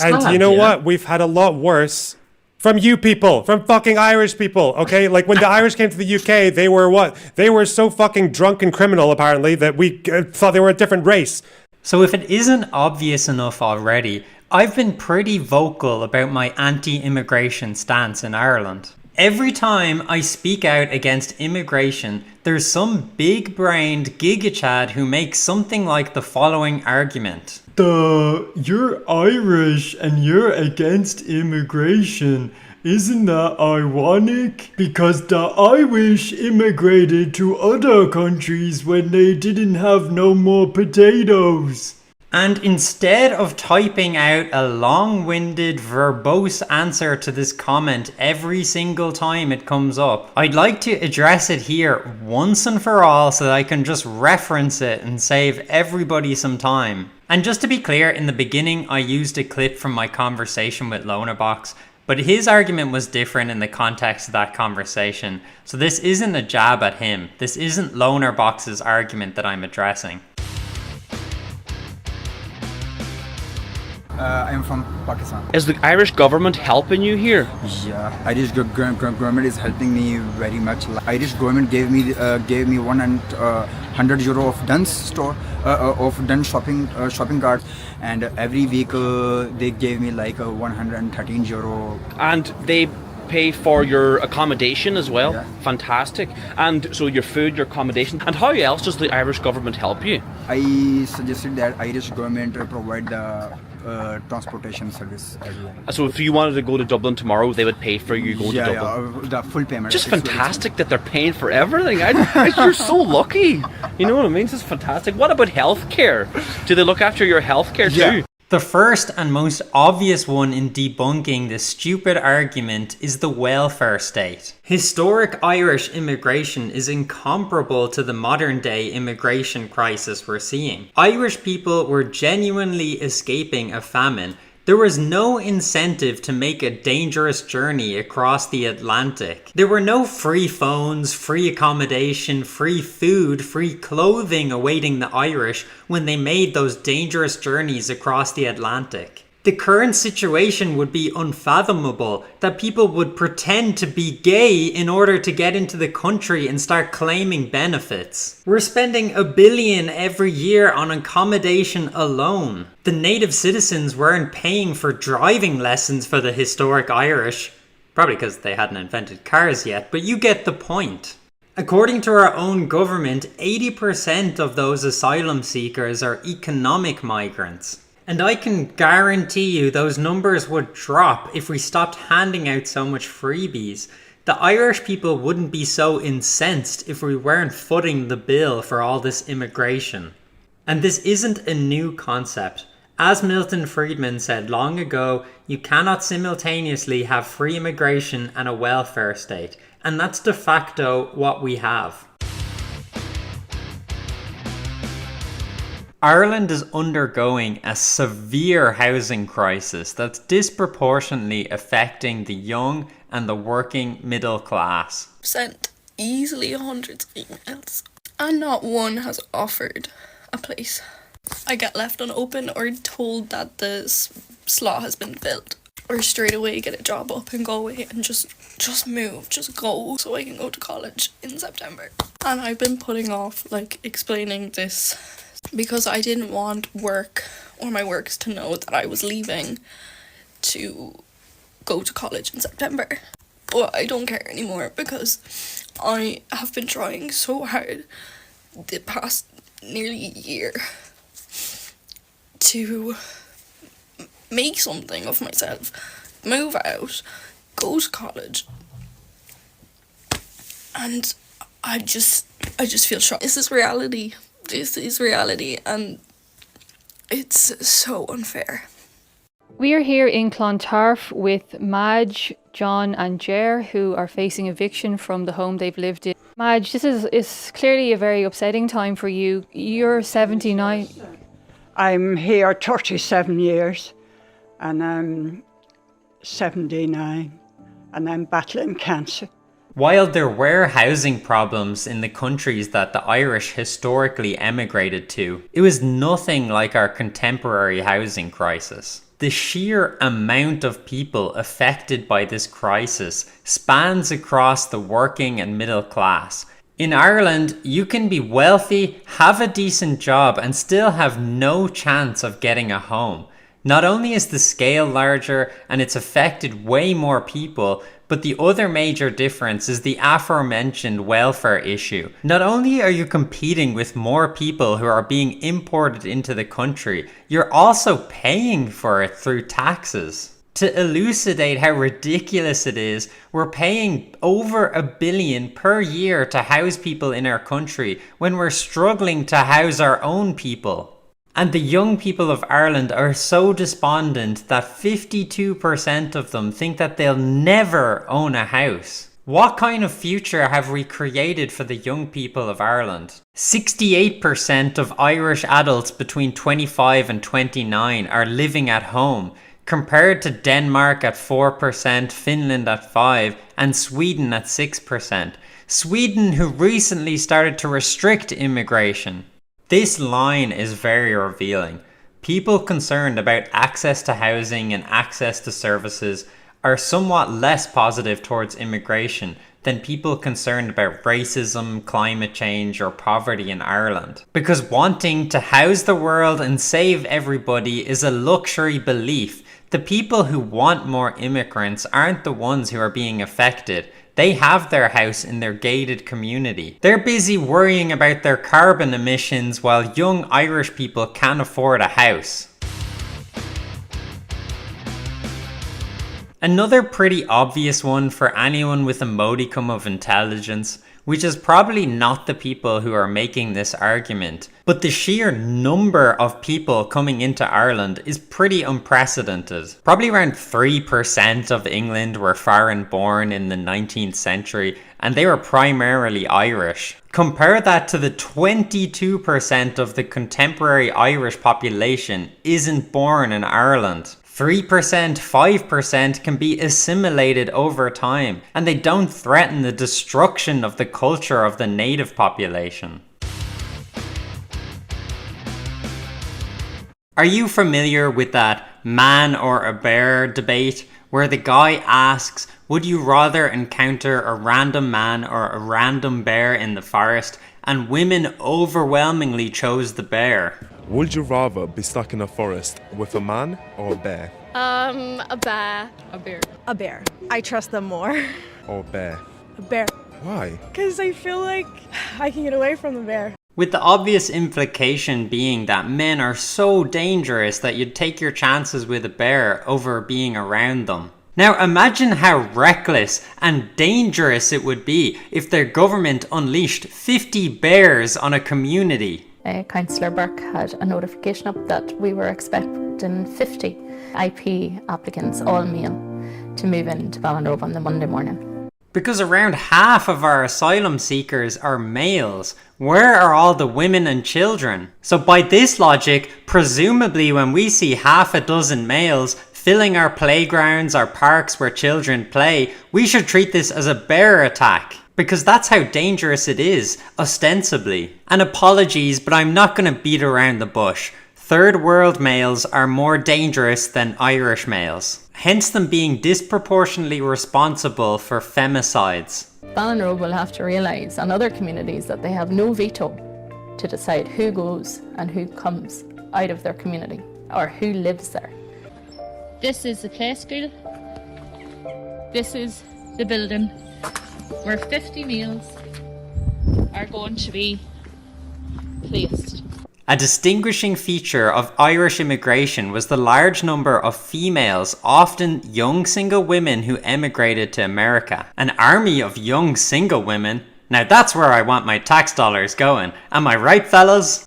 And you know what? We've had a lot worse from you people, from fucking Irish people, okay? Like when the Irish came to the UK, they were what? They were so fucking drunk and criminal, apparently, that we thought they were a different race. So if it isn't obvious enough already, I've been pretty vocal about my anti-immigration stance in Ireland. Every time I speak out against immigration, there's some big-brained giga-chad who makes something like the following argument. You're Irish and you're against immigration. Isn't that ironic? Because the Irish immigrated to other countries when they didn't have no more potatoes. And instead of typing out a long-winded, verbose answer to this comment every single time it comes up, I'd like to address it here once and for all so that I can just reference it and save everybody some time. And just to be clear, in the beginning I used a clip from my conversation with Lonerbox, but his argument was different in the context of that conversation, so this isn't a jab at him. This isn't Lonerbox's argument that I'm addressing. I'm from Pakistan. Is the Irish government helping you here? Yeah, Irish government is helping me very much. Irish government gave me €100 of Dunnes store of Dunnes shopping cart, and every week they gave me like €113. And they pay for your accommodation as well. Yeah. Fantastic. And so your food, your accommodation. And how else does the Irish government help you? I suggested that Irish government provide the transportation service as well. So if you wanted to go to Dublin tomorrow, they would pay for you going to Dublin? Yeah, the full payment. Just fantastic that they're paying for everything. You're so lucky. You know what I mean? This is fantastic. What about healthcare? Do they look after your healthcare too? Yeah. The first and most obvious one in debunking this stupid argument is the welfare state. Historic Irish immigration is incomparable to the modern day immigration crisis we're seeing. Irish people were genuinely escaping a famine. There was no incentive to make a dangerous journey across the Atlantic. There were no free phones, free accommodation, free food, free clothing awaiting the Irish when they made those dangerous journeys across the Atlantic. The current situation would be unfathomable, that people would pretend to be gay in order to get into the country and start claiming benefits. We're spending $1 billion every year on accommodation alone. The native citizens weren't paying for driving lessons for the historic Irish, probably because they hadn't invented cars yet, but you get the point. According to our own government, 80% of those asylum seekers are economic migrants. And I can guarantee you those numbers would drop if we stopped handing out so much freebies. The Irish people wouldn't be so incensed if we weren't footing the bill for all this immigration. And this isn't a new concept. As Milton Friedman said long ago, you cannot simultaneously have free immigration and a welfare state. And that's de facto what we have. Ireland is undergoing a severe housing crisis that's disproportionately affecting the young and the working middle class. Sent easily hundreds of emails, and not one has offered a place. I get left unopened or told that the slot has been filled, or straight away get a job up and go away and just move, just go, so I can go to college in September. And I've been putting off explaining this because I didn't want work or my works to know that I was leaving to go to college in September. But I don't care anymore because I have been trying so hard the past nearly year to make something of myself, move out, go to college, and I just feel shocked. This is reality, and it's so unfair. We are here in Clontarf with Madge, John and Ger, who are facing eviction from the home they've lived in. Madge, this is clearly a very upsetting time for you. You're 79. I'm here 37 years and I'm 79 and I'm battling cancer. While there were housing problems in the countries that the Irish historically emigrated to, it was nothing like our contemporary housing crisis. The sheer amount of people affected by this crisis spans across the working and middle class. In Ireland, you can be wealthy, have a decent job, and still have no chance of getting a home. Not only is the scale larger and it's affected way more people, but the other major difference is the aforementioned welfare issue. Not only are you competing with more people who are being imported into the country, you're also paying for it through taxes. To elucidate how ridiculous it is, we're paying over $1 billion per year to house people in our country when we're struggling to house our own people. And the young people of Ireland are so despondent that 52% of them think that they'll never own a house. What kind of future have we created for the young people of Ireland? 68% of Irish adults between 25 and 29 are living at home, compared to Denmark at 4%, Finland at 5%, and Sweden at 6%. Sweden, who recently started to restrict immigration. This line is very revealing. People concerned about access to housing and access to services are somewhat less positive towards immigration than people concerned about racism, climate change, or poverty in Ireland. Because wanting to house the world and save everybody is a luxury belief. The people who want more immigrants aren't the ones who are being affected. They have their house in their gated community. They're busy worrying about their carbon emissions while young Irish people can't afford a house. Another pretty obvious one for anyone with a modicum of intelligence, which is probably not the people who are making this argument, but the sheer number of people coming into Ireland is pretty unprecedented. Probably around 3% of England were foreign born in the 19th century, and they were primarily Irish. Compare that to the 22% of the contemporary Irish population isn't born in Ireland. 3%, 5% can be assimilated over time, and they don't threaten the destruction of the culture of the native population. Are you familiar with that man or a bear debate, where the guy asks, would you rather encounter a random man or a random bear in the forest, and women overwhelmingly chose the bear? Would you rather be stuck in a forest with a man or a bear? A bear. A bear. A bear. I trust them more. Or bear? A bear. Why? Because I feel like I can get away from the bear. With the obvious implication being that men are so dangerous that you'd take your chances with a bear over being around them. Now imagine how reckless and dangerous it would be if their government unleashed 50 bears on a community. Councillor Burke had a notification up that we were expecting 50 IP applicants, all male, to move into Ballinrobe on the Monday morning. Because around half of our asylum seekers are males, where are all the women and children? So by this logic, presumably when we see half a dozen males filling our playgrounds, our parks where children play, we should treat this as a bear attack. Because that's how dangerous it is, ostensibly. And apologies, but I'm not going to beat around the bush. Third world males are more dangerous than Irish males, hence them being disproportionately responsible for femicides. Ballinrobe will have to realise, and other communities, that they have no veto to decide who goes and who comes out of their community, or who lives there. This is the play school. This is the building where 50 meals are going to be placed. A distinguishing feature of Irish immigration was the large number of females, often young single women, who emigrated to America. An army of young single women. Now that's where I want my tax dollars going. Am I right, fellas?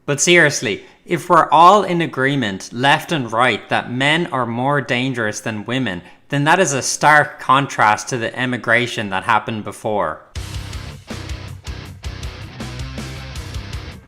But seriously, if we're all in agreement, left and right, that men are more dangerous than women, then that is a stark contrast to the emigration that happened before.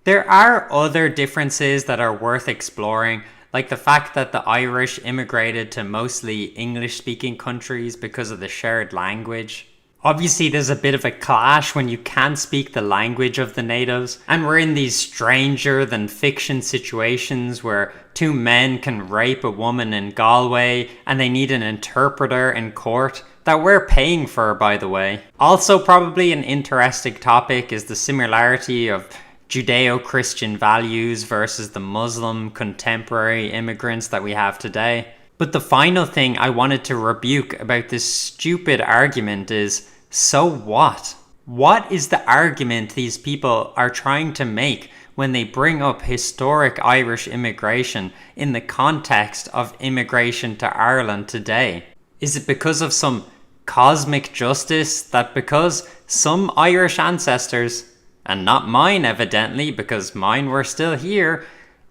There are other differences that are worth exploring, like the fact that the Irish immigrated to mostly English-speaking countries because of the shared language. Obviously, there's a bit of a clash when you can't speak the language of the natives, and we're in these stranger than fiction situations where two men can rape a woman in Galway and they need an interpreter in court that we're paying for, by the way. Also, probably an interesting topic is the similarity of Judeo-Christian values versus the Muslim contemporary immigrants that we have today. But the final thing I wanted to rebuke about this stupid argument is, so what? What is the argument these people are trying to make when they bring up historic Irish immigration in the context of immigration to Ireland today? Is it because of some cosmic justice that because some Irish ancestors, and not mine evidently because mine were still here,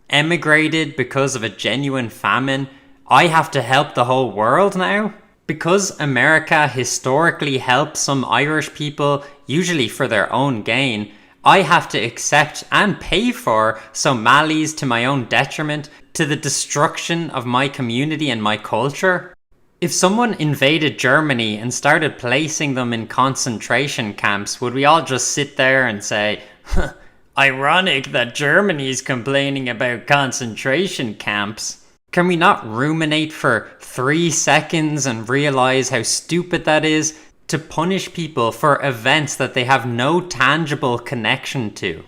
emigrated because of a genuine famine, I have to help the whole world now? Because America historically helped some Irish people, usually for their own gain, I have to accept and pay for Somalis to my own detriment, to the destruction of my community and my culture? If someone invaded Germany and started placing them in concentration camps, would we all just sit there and say, huh, ironic that Germany's complaining about concentration camps? Can we not ruminate for 3 seconds and realize how stupid that is? To punish people for events that they have no tangible connection to.